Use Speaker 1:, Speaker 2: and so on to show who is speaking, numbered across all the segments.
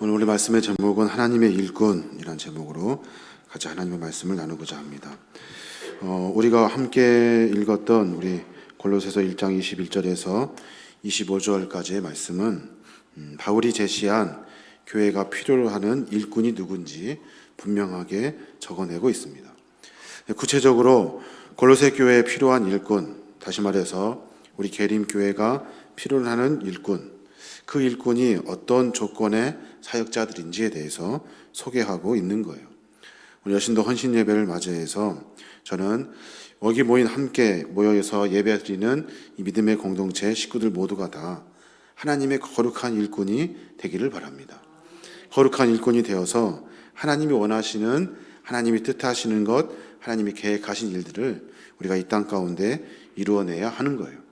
Speaker 1: 오늘 우리 말씀의 제목은 하나님의 일꾼이라는 제목으로 같이 하나님의 말씀을 나누고자 합니다. 우리가 함께 읽었던 우리 골로새서 1장 21절에서 25절까지의 말씀은 바울이 제시한 교회가 필요로 하는 일꾼이 누군지 분명하게 적어내고 있습니다. 구체적으로 골로새 교회에 필요한 일꾼, 다시 말해서 우리 계림교회가 필요로 하는 일꾼, 그 일꾼이 어떤 조건의 사역자들인지에 대해서 소개하고 있는 거예요. 우리 여신도 헌신 예배를 맞이해서 저는 여기 함께 모여서 예배드리는 이 믿음의 공동체 식구들 모두가 다 하나님의 거룩한 일꾼이 되기를 바랍니다. 거룩한 일꾼이 되어서 하나님이 원하시는, 하나님이 뜻하시는 것, 하나님이 계획하신 일들을 우리가 이 땅 가운데 이루어내야 하는 거예요.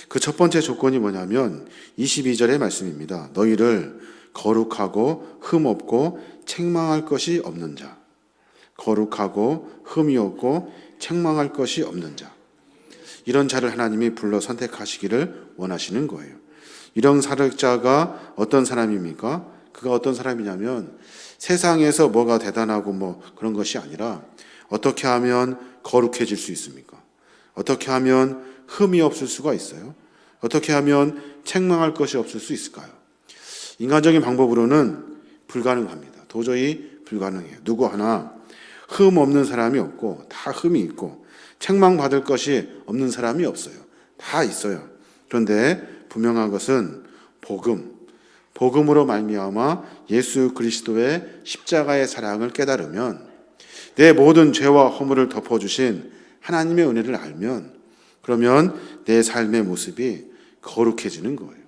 Speaker 1: 그 첫 번째 조건이 뭐냐면 22절의 말씀입니다. 너희를 거룩하고 흠없고 책망할 것이 없는 자. 거룩하고 흠이 없고 책망할 것이 없는 자. 이런 자를 하나님이 불러 선택하시기를 원하시는 거예요. 이런 사역자가 어떤 사람입니까? 그가 어떤 사람이냐면 세상에서 뭐가 대단하고 그런 것이 아니라 어떻게 하면 거룩해질 수 있습니까? 어떻게 하면 흠이 없을 수가 있어요? 어떻게 하면 책망할 것이 없을 수 있을까요? 인간적인 방법으로는 불가능합니다. 도저히 불가능해요. 누구 하나 흠 없는 사람이 없고 다 흠이 있고 책망받을 것이 없는 사람이 없어요. 다 있어요. 그런데 분명한 것은 복음으로 말미암아 예수 그리스도의 십자가의 사랑을 깨달으면 내 모든 죄와 허물을 덮어주신 하나님의 은혜를 알면 그러면 내 삶의 모습이 거룩해지는 거예요.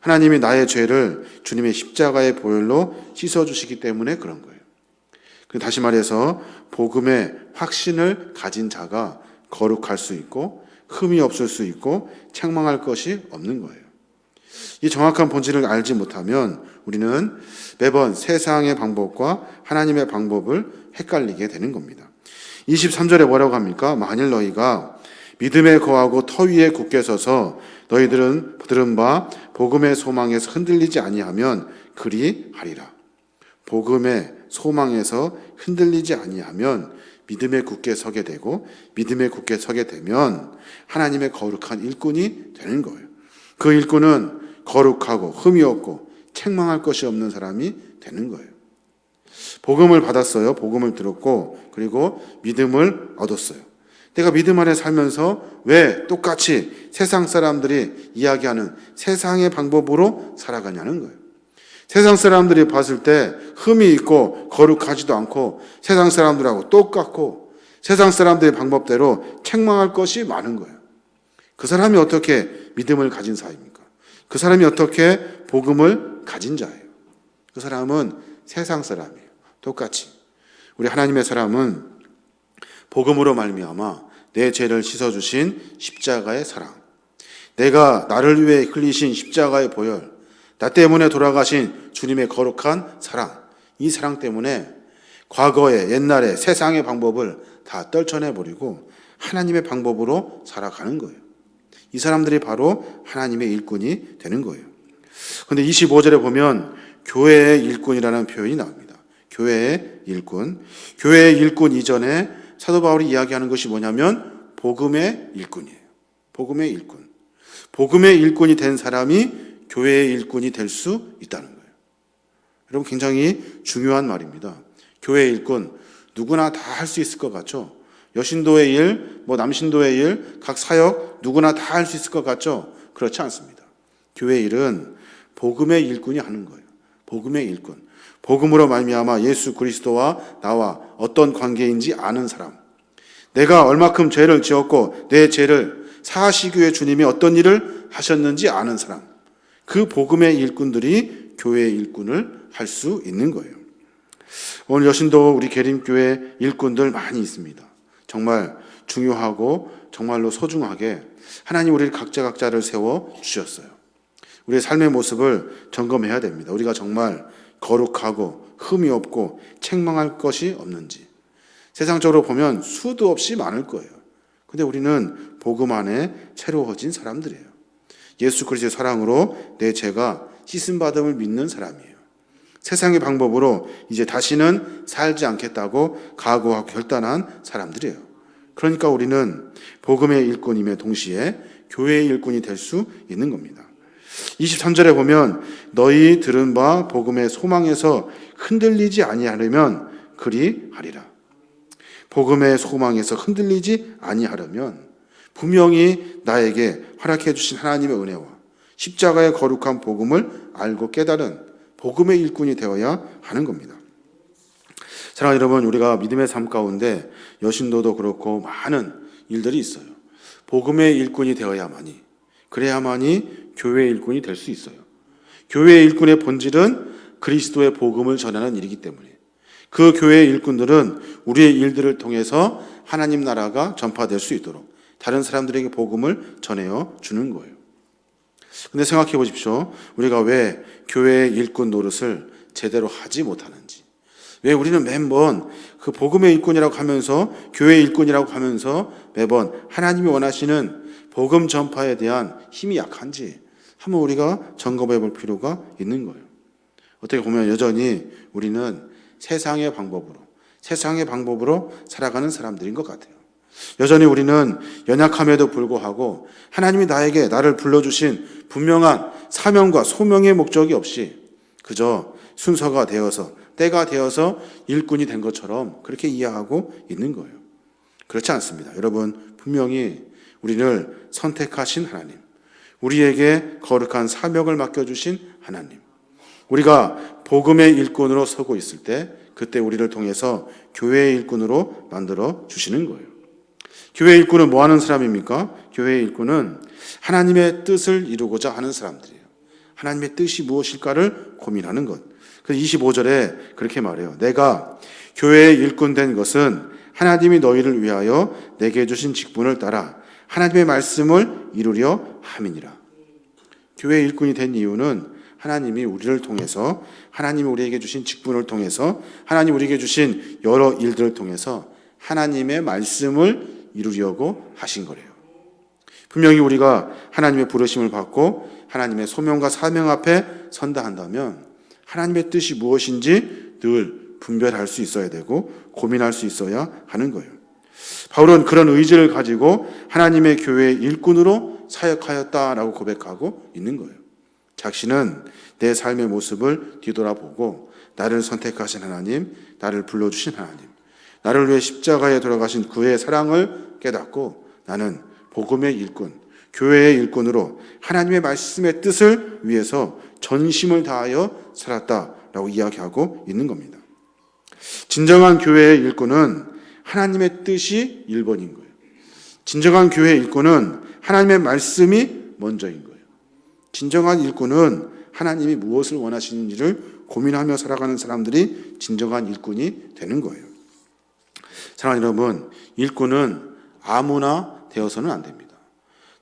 Speaker 1: 하나님이 나의 죄를 주님의 십자가의 보혈로 씻어주시기 때문에 그런 거예요. 다시 말해서 복음의 확신을 가진 자가 거룩할 수 있고 흠이 없을 수 있고 책망할 것이 없는 거예요. 이 정확한 본질을 알지 못하면 우리는 매번 세상의 방법과 하나님의 방법을 헷갈리게 되는 겁니다. 23절에 뭐라고 합니까? 만일 너희가 믿음에 거하고 터 위에 굳게 서서 너희들은 들은 바 복음의 소망에서 흔들리지 아니하면 그리 하리라. 복음의 소망에서 흔들리지 아니하면 믿음에 굳게 서게 되고 믿음에 굳게 서게 되면 하나님의 거룩한 일꾼이 되는 거예요. 그 일꾼은 거룩하고 흠이 없고 책망할 것이 없는 사람이 되는 거예요. 복음을 받았어요. 복음을 들었고 그리고 믿음을 얻었어요. 내가 믿음 안에 살면서 왜 똑같이 세상 사람들이 이야기하는 세상의 방법으로 살아가냐는 거예요. 세상 사람들이 봤을 때 흠이 있고 거룩하지도 않고 세상 사람들하고 똑같고 세상 사람들의 방법대로 책망할 것이 많은 거예요. 그 사람이 어떻게 믿음을 가진 사람입니까? 그 사람이 어떻게 복음을 가진 자예요? 그 사람은 세상 사람이에요. 똑같이. 우리 하나님의 사람은 복음으로 말미암아 내 죄를 씻어주신 십자가의 사랑, 내가 나를 위해 흘리신 십자가의 보혈, 나 때문에 돌아가신 주님의 거룩한 사랑, 이 사랑 때문에 과거의 옛날의 세상의 방법을 다 떨쳐내버리고 하나님의 방법으로 살아가는 거예요. 이 사람들이 바로 하나님의 일꾼이 되는 거예요. 그런데 25절에 보면 교회의 일꾼이라는 표현이 나옵니다. 교회의 일꾼. 교회의 일꾼 이전에 사도 바울이 이야기하는 것이 뭐냐면 복음의 일꾼이에요. 복음의 일꾼. 복음의 일꾼이 된 사람이 교회의 일꾼이 될 수 있다는 거예요. 여러분 굉장히 중요한 말입니다. 교회의 일꾼 누구나 다 할 수 있을 것 같죠? 여신도의 일, 남신도의 일, 각 사역 누구나 다 할 수 있을 것 같죠? 그렇지 않습니다. 교회의 일은 복음의 일꾼이 하는 거예요. 복음의 일꾼. 복음으로 말미암아 예수 그리스도와 나와 어떤 관계인지 아는 사람, 내가 얼마큼 죄를 지었고 내 죄를 사하시기 위해 주님이 어떤 일을 하셨는지 아는 사람, 그 복음의 일꾼들이 교회의 일꾼을 할 수 있는 거예요. 오늘 여신도 우리 계림교회 일꾼들 많이 있습니다. 정말 중요하고 정말로 소중하게 하나님 우리 각자를 세워 주셨어요. 우리의 삶의 모습을 점검해야 됩니다. 우리가 정말 거룩하고 흠이 없고 책망할 것이 없는지. 세상적으로 보면 수도 없이 많을 거예요. 근데 우리는 복음 안에 새로워진 사람들이에요. 예수 그리스도의 사랑으로 내 죄가 씻음받음을 믿는 사람이에요. 세상의 방법으로 이제 다시는 살지 않겠다고 각오하고 결단한 사람들이에요. 그러니까 우리는 복음의 일꾼임에 동시에 교회의 일꾼이 될 수 있는 겁니다. 23절에 보면 너희 들은 바 복음의 소망에서 흔들리지 아니하려면 그리하리라. 복음의 소망에서 흔들리지 아니하려면 분명히 나에게 허락해 주신 하나님의 은혜와 십자가의 거룩한 복음을 알고 깨달은 복음의 일꾼이 되어야 하는 겁니다. 사랑하는 여러분, 우리가 믿음의 삶 가운데 여신도도 그렇고 많은 일들이 있어요. 복음의 일꾼이 되어야만이, 그래야만이 교회의 일꾼이 될 수 있어요. 교회의 일꾼의 본질은 그리스도의 복음을 전하는 일이기 때문에 그 교회의 일꾼들은 우리의 일들을 통해서 하나님 나라가 전파될 수 있도록 다른 사람들에게 복음을 전해어 주는 거예요. 근데 생각해 보십시오. 우리가 왜 교회의 일꾼 노릇을 제대로 하지 못하는지, 왜 우리는 매번 그 복음의 일꾼이라고 하면서 교회의 일꾼이라고 하면서 매번 하나님이 원하시는 복음 전파에 대한 힘이 약한지 한번 우리가 점검해 볼 필요가 있는 거예요. 어떻게 보면 여전히 우리는 세상의 방법으로 살아가는 사람들인 것 같아요. 여전히 우리는 연약함에도 불구하고 하나님이 나를 불러주신 분명한 사명과 소명의 목적이 없이 그저 순서가 되어서 때가 되어서 일꾼이 된 것처럼 그렇게 이해하고 있는 거예요. 그렇지 않습니다. 여러분, 분명히 우리를 선택하신 하나님, 우리에게 거룩한 사명을 맡겨주신 하나님, 우리가 복음의 일꾼으로 서고 있을 때 그때 우리를 통해서 교회의 일꾼으로 만들어 주시는 거예요. 교회의 일꾼은 뭐 하는 사람입니까? 교회의 일꾼은 하나님의 뜻을 이루고자 하는 사람들이에요. 하나님의 뜻이 무엇일까를 고민하는 것. 그래서 25절에 그렇게 말해요. 내가 교회의 일꾼 된 것은 하나님이 너희를 위하여 내게 주신 직분을 따라 하나님의 말씀을 이루려 함이니라. 교회의 일꾼이 된 이유는 하나님이 우리를 통해서, 하나님이 우리에게 주신 직분을 통해서, 하나님이 우리에게 주신 여러 일들을 통해서 하나님의 말씀을 이루려고 하신 거래요. 분명히 우리가 하나님의 부르심을 받고 하나님의 소명과 사명 앞에 선다 한다면 하나님의 뜻이 무엇인지 늘 분별할 수 있어야 되고 고민할 수 있어야 하는 거예요. 바울은 그런 의지를 가지고 하나님의 교회의 일꾼으로 사역하였다라고 고백하고 있는 거예요. 자신은 내 삶의 모습을 뒤돌아보고 나를 선택하신 하나님, 나를 불러주신 하나님, 나를 위해 십자가에 돌아가신 그의 사랑을 깨닫고 나는 복음의 일꾼, 교회의 일꾼으로 하나님의 말씀의 뜻을 위해서 전심을 다하여 살았다라고 이야기하고 있는 겁니다. 진정한 교회의 일꾼은 하나님의 뜻이 1번인 거예요. 진정한 교회의 일꾼은 하나님의 말씀이 먼저인 거예요. 진정한 일꾼은 하나님이 무엇을 원하시는지를 고민하며 살아가는 사람들이 진정한 일꾼이 되는 거예요. 사랑하는 여러분, 일꾼은 아무나 되어서는 안 됩니다.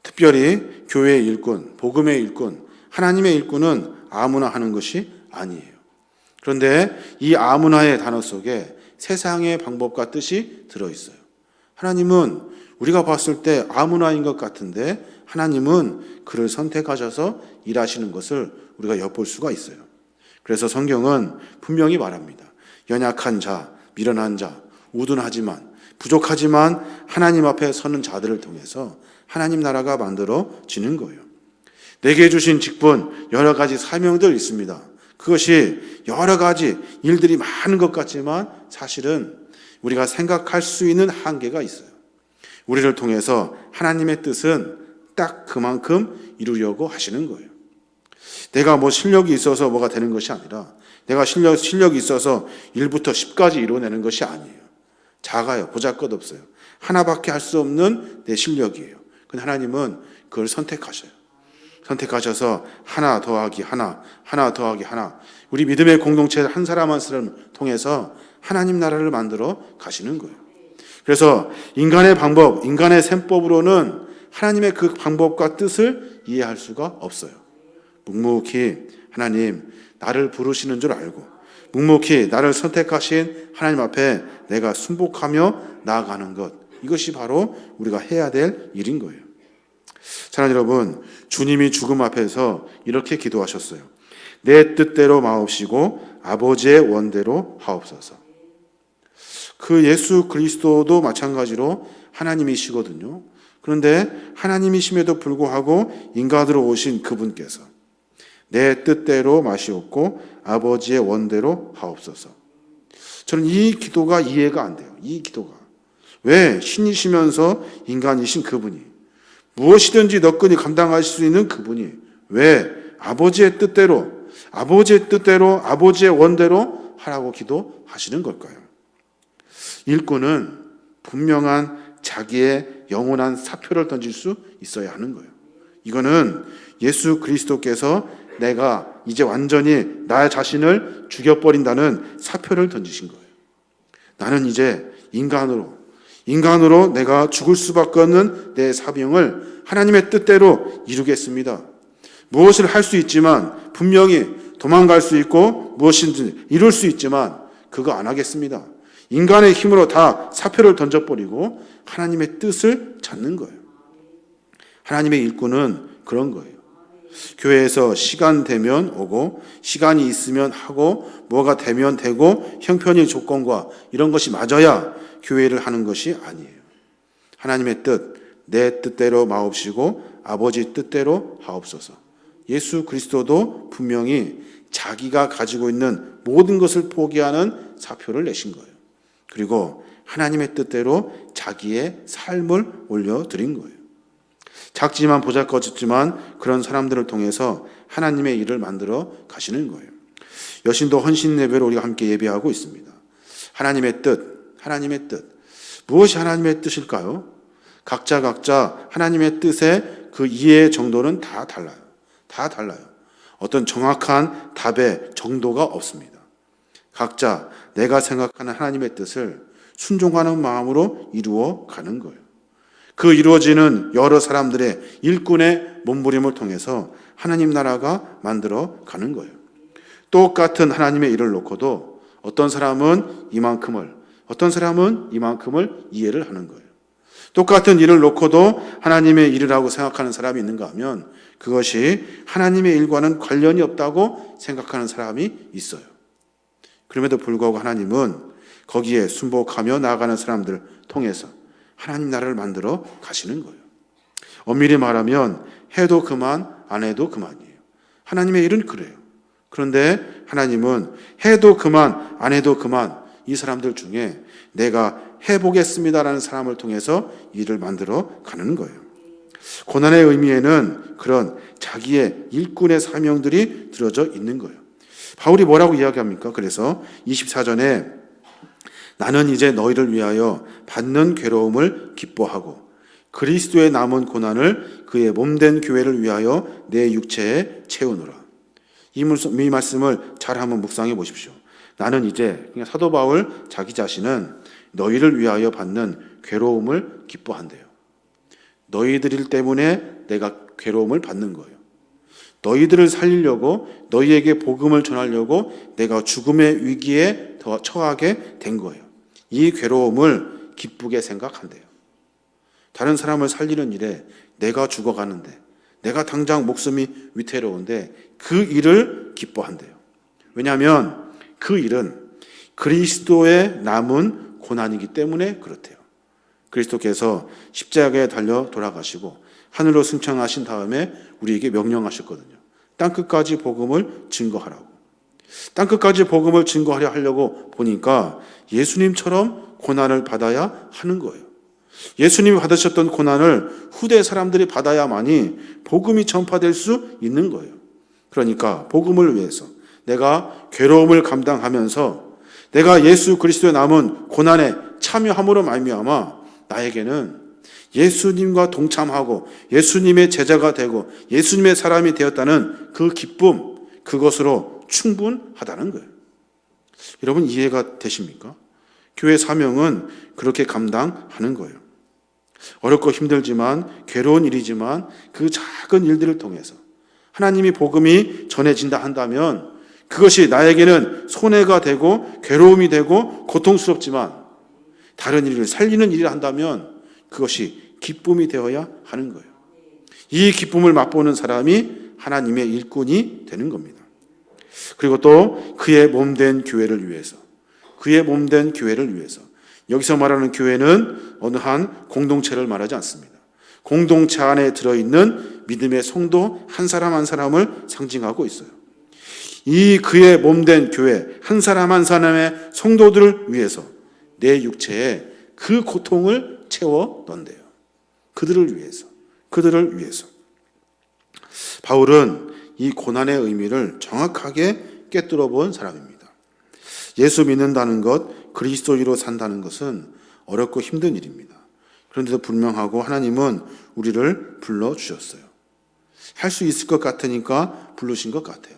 Speaker 1: 특별히 교회의 일꾼, 복음의 일꾼, 하나님의 일꾼은 아무나 하는 것이 아니에요. 그런데 이 아무나의 단어 속에 세상의 방법과 뜻이 들어있어요. 하나님은 우리가 봤을 때 아무나인 것 같은데 하나님은 그를 선택하셔서 일하시는 것을 우리가 엿볼 수가 있어요. 그래서 성경은 분명히 말합니다. 연약한 자, 미련한 자, 우둔하지만 부족하지만 하나님 앞에 서는 자들을 통해서 하나님 나라가 만들어지는 거예요. 내게 주신 직분, 여러 가지 사명들 있습니다. 그것이 여러 가지 일들이 많은 것 같지만 사실은 우리가 생각할 수 있는 한계가 있어요. 우리를 통해서 하나님의 뜻은 딱 그만큼 이루려고 하시는 거예요. 내가 뭐 실력이 있어서 뭐가 되는 것이 아니라 내가 실력이 있어서 1부터 10까지 이루어내는 것이 아니에요. 작아요. 보잘것없어요. 하나밖에 할 수 없는 내 실력이에요. 근데 하나님은 그걸 선택하셔요. 선택하셔서 하나 더하기 하나, 하나 더하기 하나. 우리 믿음의 공동체 한 사람 한 사람을 통해서 하나님 나라를 만들어 가시는 거예요. 그래서 인간의 방법, 인간의 셈법으로는 하나님의 그 방법과 뜻을 이해할 수가 없어요. 묵묵히 하나님 나를 부르시는 줄 알고 묵묵히 나를 선택하신 하나님 앞에 내가 순복하며 나아가는 것, 이것이 바로 우리가 해야 될 일인 거예요. 사랑하는 여러분, 주님이 죽음 앞에서 이렇게 기도하셨어요. 내 뜻대로 마옵시고 아버지의 원대로 하옵소서. 그 예수 그리스도도 마찬가지로 하나님이시거든요. 그런데 하나님이심에도 불구하고 인간으로 오신 그분께서 내 뜻대로 마시옵고 아버지의 원대로 하옵소서. 저는 이 기도가 이해가 안 돼요. 이 기도가. 왜 신이시면서 인간이신 그분이, 무엇이든지 너끈히 감당하실 수 있는 그분이 왜 아버지의 뜻대로 아버지의 원대로 하라고 기도하시는 걸까요? 일꾼은 분명한 자기의 영원한 사표를 던질 수 있어야 하는 거예요. 이거는 예수 그리스도께서 내가 이제 완전히 나 자신을 죽여버린다는 사표를 던지신 거예요. 나는 이제 인간으로 내가 죽을 수밖에 없는 내 사명을 하나님의 뜻대로 이루겠습니다. 무엇을 할 수 있지만, 분명히 도망갈 수 있고 무엇인지 이룰 수 있지만 그거 안 하겠습니다. 인간의 힘으로 다 사표를 던져버리고 하나님의 뜻을 찾는 거예요. 하나님의 일꾼은 그런 거예요. 교회에서 시간 되면 오고 시간이 있으면 하고 뭐가 되면 되고 형편의 조건과 이런 것이 맞아야 교회를 하는 것이 아니에요. 하나님의 뜻, 내 뜻대로 마옵시고 아버지 뜻대로 하옵소서. 예수 그리스도도 분명히 자기가 가지고 있는 모든 것을 포기하는 사표를 내신 거예요. 그리고 하나님의 뜻대로 자기의 삶을 올려드린 거예요. 작지만 보잘것없지만 그런 사람들을 통해서 하나님의 일을 만들어 가시는 거예요. 여신도 헌신 예배를 우리가 함께 예배하고 있습니다. 하나님의 뜻. 무엇이 하나님의 뜻일까요? 각자 하나님의 뜻의 그 이해 정도는 다 달라요. 어떤 정확한 답의 정도가 없습니다. 각자 내가 생각하는 하나님의 뜻을 순종하는 마음으로 이루어 가는 거예요. 그 이루어지는 여러 사람들의 일꾼의 몸부림을 통해서 하나님 나라가 만들어 가는 거예요. 똑같은 하나님의 일을 놓고도 어떤 사람은 이만큼을 이해를 하는 거예요. 똑같은 일을 놓고도 하나님의 일이라고 생각하는 사람이 있는가 하면 그것이 하나님의 일과는 관련이 없다고 생각하는 사람이 있어요. 그럼에도 불구하고 하나님은 거기에 순복하며 나아가는 사람들을 통해서 하나님 나라를 만들어 가시는 거예요. 엄밀히 말하면 해도 그만 안 해도 그만이에요. 하나님의 일은 그래요. 그런데 하나님은 해도 그만 안 해도 그만 이 사람들 중에 내가 해보겠습니다라는 사람을 통해서 일을 만들어 가는 거예요. 고난의 의미에는 그런 자기의 일꾼의 사명들이 들어져 있는 거예요. 바울이 뭐라고 이야기합니까? 그래서 24절에 나는 이제 너희를 위하여 받는 괴로움을 기뻐하고 그리스도의 남은 고난을 그의 몸된 교회를 위하여 내 육체에 채우노라. 이 말씀을 잘 한번 묵상해 보십시오. 나는 이제, 그냥 사도 바울 자기 자신은 너희를 위하여 받는 괴로움을 기뻐한대요. 너희들 때문에 내가 괴로움을 받는 거예요. 너희들을 살리려고, 너희에게 복음을 전하려고 내가 죽음의 위기에 더 처하게 된 거예요. 이 괴로움을 기쁘게 생각한대요. 다른 사람을 살리는 일에 내가 죽어가는데, 내가 당장 목숨이 위태로운데 그 일을 기뻐한대요. 왜냐하면 그 일은 그리스도의 남은 고난이기 때문에 그렇대요. 그리스도께서 십자가에 달려 돌아가시고 하늘로 승천하신 다음에 우리에게 명령하셨거든요. 땅끝까지 복음을 증거하라고. 땅끝까지 복음을 증거하려 하려고 보니까 예수님처럼 고난을 받아야 하는 거예요. 예수님이 받으셨던 고난을 후대 사람들이 받아야만이 복음이 전파될 수 있는 거예요. 그러니까 복음을 위해서 내가 괴로움을 감당하면서 내가 예수 그리스도의 남은 고난에 참여함으로 말미암아 나에게는 예수님과 동참하고 예수님의 제자가 되고 예수님의 사람이 되었다는 그 기쁨, 그것으로 충분하다는 거예요. 여러분 이해가 되십니까? 교회 사명은 그렇게 감당하는 거예요. 어렵고 힘들지만 괴로운 일이지만 그 작은 일들을 통해서 하나님이 복음이 전해진다 한다면 그것이 나에게는 손해가 되고 괴로움이 되고 고통스럽지만 다른 일을 살리는 일을 한다면 그것이 기쁨이 되어야 하는 거예요. 이 기쁨을 맛보는 사람이 하나님의 일꾼이 되는 겁니다. 그리고 또 그의 몸된 교회를 위해서, 그의 몸된 교회를 위해서. 여기서 말하는 교회는 어느 한 공동체를 말하지 않습니다. 공동체 안에 들어있는 믿음의 성도 한 사람 한 사람을 상징하고 있어요. 이 그의 몸된 교회 한 사람 한 사람의 성도들을 위해서 내 육체에 그 고통을 채워 넣는데요. 그들을 위해서, 그들을 위해서. 바울은 이 고난의 의미를 정확하게 꿰뚫어 본 사람입니다. 예수 믿는다는 것, 그리스도인으로 산다는 것은 어렵고 힘든 일입니다. 그런데도 분명하고 하나님은 우리를 불러주셨어요. 할 수 있을 것 같으니까 부르신 것 같아요.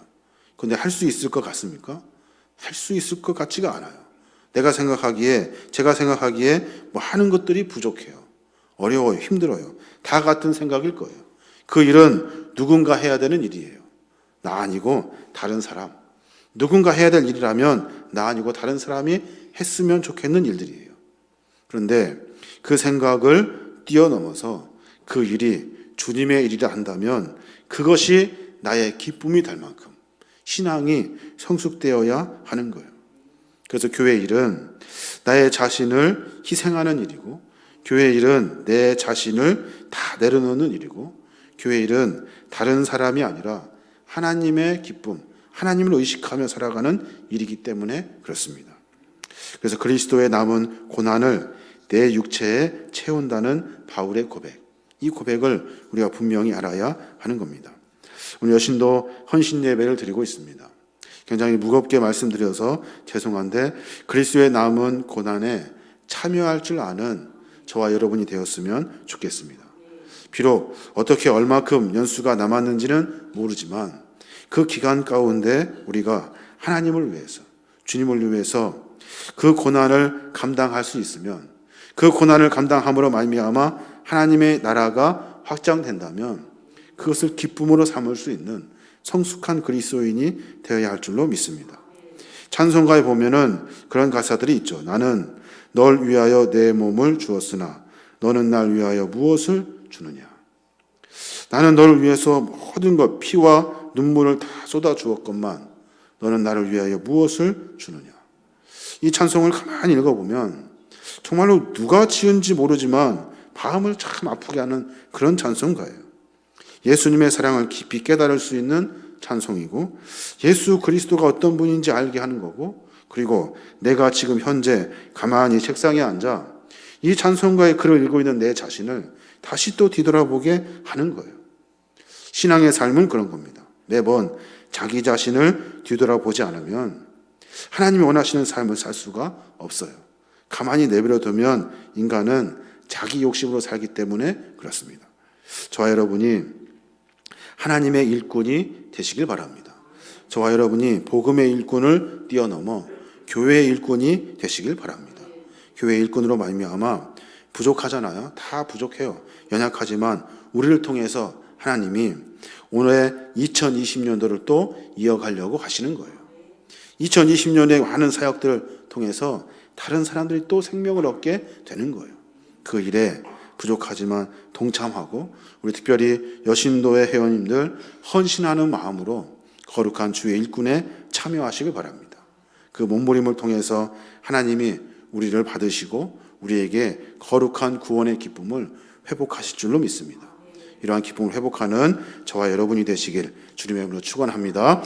Speaker 1: 그런데 할 수 있을 것 같습니까? 할 수 있을 것 같지가 않아요. 제가 생각하기에 뭐 하는 것들이 부족해요. 어려워요. 힘들어요. 다 같은 생각일 거예요. 그 일은 누군가 해야 되는 일이에요. 나 아니고 다른 사람. 누군가 해야 될 일이라면 나 아니고 다른 사람이 했으면 좋겠는 일들이에요. 그런데 그 생각을 뛰어넘어서 그 일이 주님의 일이라 한다면 그것이 나의 기쁨이 될 만큼 신앙이 성숙되어야 하는 거예요. 그래서 교회 일은 나의 자신을 희생하는 일이고, 교회 일은 내 자신을 다 내려놓는 일이고, 교회 일은 다른 사람이 아니라 하나님의 기쁨, 하나님을 의식하며 살아가는 일이기 때문에 그렇습니다. 그래서 그리스도의 남은 고난을 내 육체에 채운다는 바울의 고백, 이 고백을 우리가 분명히 알아야 하는 겁니다. 오늘 여신도 헌신 예배를 드리고 있습니다. 굉장히 무겁게 말씀드려서 죄송한데 그리스도의 남은 고난에 참여할 줄 아는 저와 여러분이 되었으면 좋겠습니다. 비록 어떻게 얼마큼 연수가 남았는지는 모르지만 그 기간 가운데 우리가 하나님을 위해서, 주님을 위해서 그 고난을 감당할 수 있으면, 그 고난을 감당함으로 말미암아 하나님의 나라가 확장된다면 그것을 기쁨으로 삼을 수 있는 성숙한 그리스도인이 되어야 할 줄로 믿습니다. 찬송가에 보면은 그런 가사들이 있죠. 나는 널 위하여 내 몸을 주었으나 너는 날 위하여 무엇을 주느냐. 나는 너를 위해서 모든 것, 피와 눈물을 다 쏟아 주었건만 너는 나를 위하여 무엇을 주느냐. 이 찬송을 가만히 읽어보면 정말로 누가 지은지 모르지만 마음을 참 아프게 하는 그런 찬송가예요. 예수님의 사랑을 깊이 깨달을 수 있는 찬송이고, 예수 그리스도가 어떤 분인지 알게 하는 거고, 그리고 내가 지금 현재 가만히 책상에 앉아 이 찬송가의 글을 읽고 있는 내 자신을 다시 또 뒤돌아보게 하는 거예요. 신앙의 삶은 그런 겁니다. 매번 자기 자신을 뒤돌아보지 않으면 하나님이 원하시는 삶을 살 수가 없어요. 가만히 내버려두면 인간은 자기 욕심으로 살기 때문에 그렇습니다. 저와 여러분이 하나님의 일꾼이 되시길 바랍니다. 저와 여러분이 복음의 일꾼을 뛰어넘어 교회의 일꾼이 되시길 바랍니다. 교회의 일꾼으로 말미암아 부족하잖아요. 다 부족해요. 연약하지만 우리를 통해서 하나님이 올해 2020년도를 또 이어가려고 하시는 거예요. 2020년에 많은 사역들을 통해서 다른 사람들이 또 생명을 얻게 되는 거예요. 그 일에 부족하지만 동참하고, 우리 특별히 여신도의 회원님들 헌신하는 마음으로 거룩한 주의 일꾼에 참여하시길 바랍니다. 그 몸부림을 통해서 하나님이 우리를 받으시고 우리에게 거룩한 구원의 기쁨을 회복하실 줄로 믿습니다. 이러한 기쁨을 회복하는 저와 여러분이 되시길 주님의 이름으로 축원합니다.